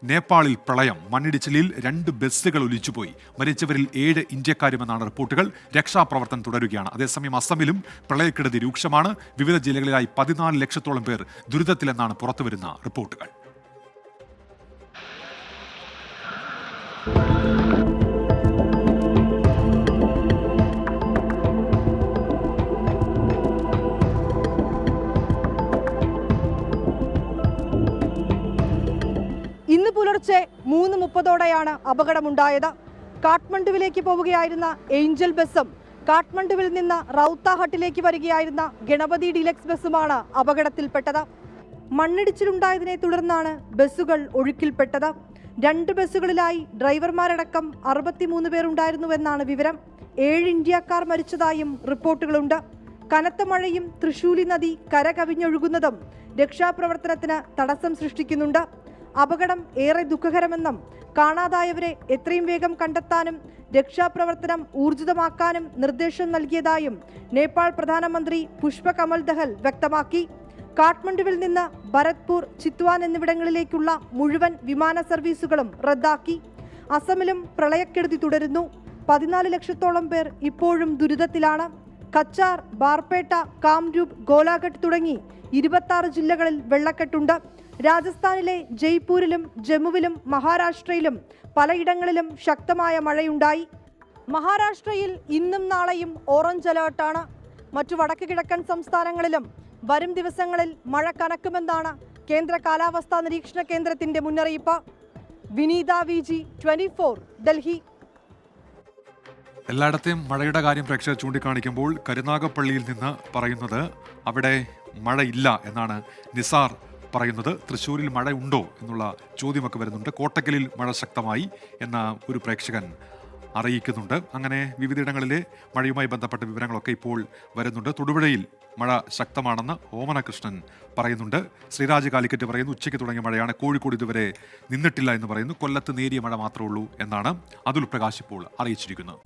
നേപ്പാളിൽ പ്രളയം. മണ്ണിടിച്ചിലിൽ 2 ബസ്സുകൾ ഒലിച്ചുപോയി. മരിച്ചവരിൽ 7 ഇന്ത്യക്കാരുമെന്നാണ് റിപ്പോർട്ടുകൾ. രക്ഷാപ്രവർത്തനം തുടരുകയാണ്. അതേസമയം അസമിലും പ്രളയക്കെടുതി രൂക്ഷമാണ്. വിവിധ ജില്ലകളിലായി 14 ലക്ഷത്തോളം പേർ ദുരിതത്തിലെന്നാണ് പുറത്തുവരുന്ന റിപ്പോർട്ടുകൾ. ഇന്ന് പുലർച്ചെ 3:30ഓടെയാണ് അപകടമുണ്ടായത്. കാഠ്മണ്ഡുവിലേക്ക് പോവുകയായിരുന്ന ഏഞ്ചൽ ബസ്സും കാഠ്മണ്ഡുവിൽ നിന്ന് റൌത്താഹട്ടിലേക്ക് വരികയായിരുന്ന ഗണപതി ഡീലക്സ് ബസ്സുമാണ് അപകടത്തിൽപ്പെട്ടത്. മണ്ണിടിച്ചിലുണ്ടായതിനെ തുടർന്നാണ് ബസ്സുകൾ ഒഴുക്കിൽപ്പെട്ടത്. 2 ബസ്സുകളിലായി ഡ്രൈവർമാരടക്കം 63 പേരുണ്ടായിരുന്നുവെന്നാണ് വിവരം. 7 ഇന്ത്യക്കാർ മരിച്ചതായും റിപ്പോർട്ടുകളുണ്ട്. കനത്ത മഴയും തൃശൂലി നദി കരകവിഞ്ഞൊഴുകുന്നതും രക്ഷാപ്രവർത്തനത്തിന് തടസ്സം സൃഷ്ടിക്കുന്നുണ്ട്. അപകടം ഏറെ ദുഃഖകരമെന്നും കാണാതായവരെ എത്രയും വേഗം കണ്ടെത്താനും രക്ഷാപ്രവർത്തനം ഊർജിതമാക്കാനും നിർദ്ദേശം നൽകിയതായും നേപ്പാൾ പ്രധാനമന്ത്രി പുഷ്പ കമൽ ദഹൽ വ്യക്തമാക്കി. കാഠ്മണ്ഡുവിൽ നിന്ന് ഭരത്പൂർ, ചിത്വാൻ എന്നിവിടങ്ങളിലേക്കുള്ള മുഴുവൻ വിമാന സർവീസുകളും റദ്ദാക്കി. അസമിലും പ്രളയക്കെടുതി തുടരുന്നു. 14 ലക്ഷത്തോളം പേർ ഇപ്പോഴും ദുരിതത്തിലാണ്. കച്ചാർ, ബാർപേട്ട, കാംരൂപ്, ഗോലാഘട്ട് തുടങ്ങി 26 ജില്ലകളിൽ വെള്ളക്കെട്ടുണ്ട്. രാജസ്ഥാനിലെ ജയ്പൂരിലും ജമ്മുവിലും മഹാരാഷ്ട്രയിലും പലയിടങ്ങളിലും ശക്തമായ മഴയുണ്ടായി. മഹാരാഷ്ട്രയിൽ ഇന്നും നാളെയും ഓറഞ്ച് അലേർട്ടാണ്. മറ്റു വടക്ക് കിഴക്കൻ സംസ്ഥാനങ്ങളിലും വരും ദിവസങ്ങളിൽ മഴ കനക്കുമെന്നാണ് കേന്ദ്ര കാലാവസ്ഥാ നിരീക്ഷണ കേന്ദ്രത്തിന്റെ മുന്നറിയിപ്പ്. വിനീത VG 24, ഡൽഹി. എല്ലായിടത്തെയും മഴയുടെ കാര്യം പ്രേക്ഷകർ ചൂണ്ടിക്കാണിക്കുമ്പോൾ കരുനാഗപ്പള്ളിയിൽ നിന്ന് പറയുന്നത് അവിടെ മഴയില്ല എന്നാണ് നിസാർ പറയുന്നത്. തൃശ്ശൂരിൽ മഴ ഉണ്ടോ എന്നുള്ള ചോദ്യമൊക്കെ വരുന്നുണ്ട്. കോട്ടക്കലിൽ മഴ ശക്തമായി എന്ന ഒരു പ്രേക്ഷകൻ അറിയിക്കുന്നുണ്ട്. അങ്ങനെ വിവിധയിടങ്ങളിലെ മഴയുമായി ബന്ധപ്പെട്ട വിവരങ്ങളൊക്കെ ഇപ്പോൾ വരുന്നുണ്ട്. തൊടുപുഴയിൽ മഴ ശക്തമാണെന്ന് ഓമനകൃഷ്ണൻ പറയുന്നുണ്ട്. ശ്രീരാജ് കാലിക്കറ്റ് പറയുന്നു ഉച്ചയ്ക്ക് തുടങ്ങിയ മഴയാണ്. കോഴിക്കോട് ഇതുവരെ നിന്നിട്ടില്ല എന്ന് പറയുന്നു. കൊല്ലത്ത് നേരിയ മഴ മാത്രമേ ഉള്ളൂ എന്നാണ് അതുൽ പ്രകാശ് ഇപ്പോൾ അറിയിച്ചിരിക്കുന്നത്.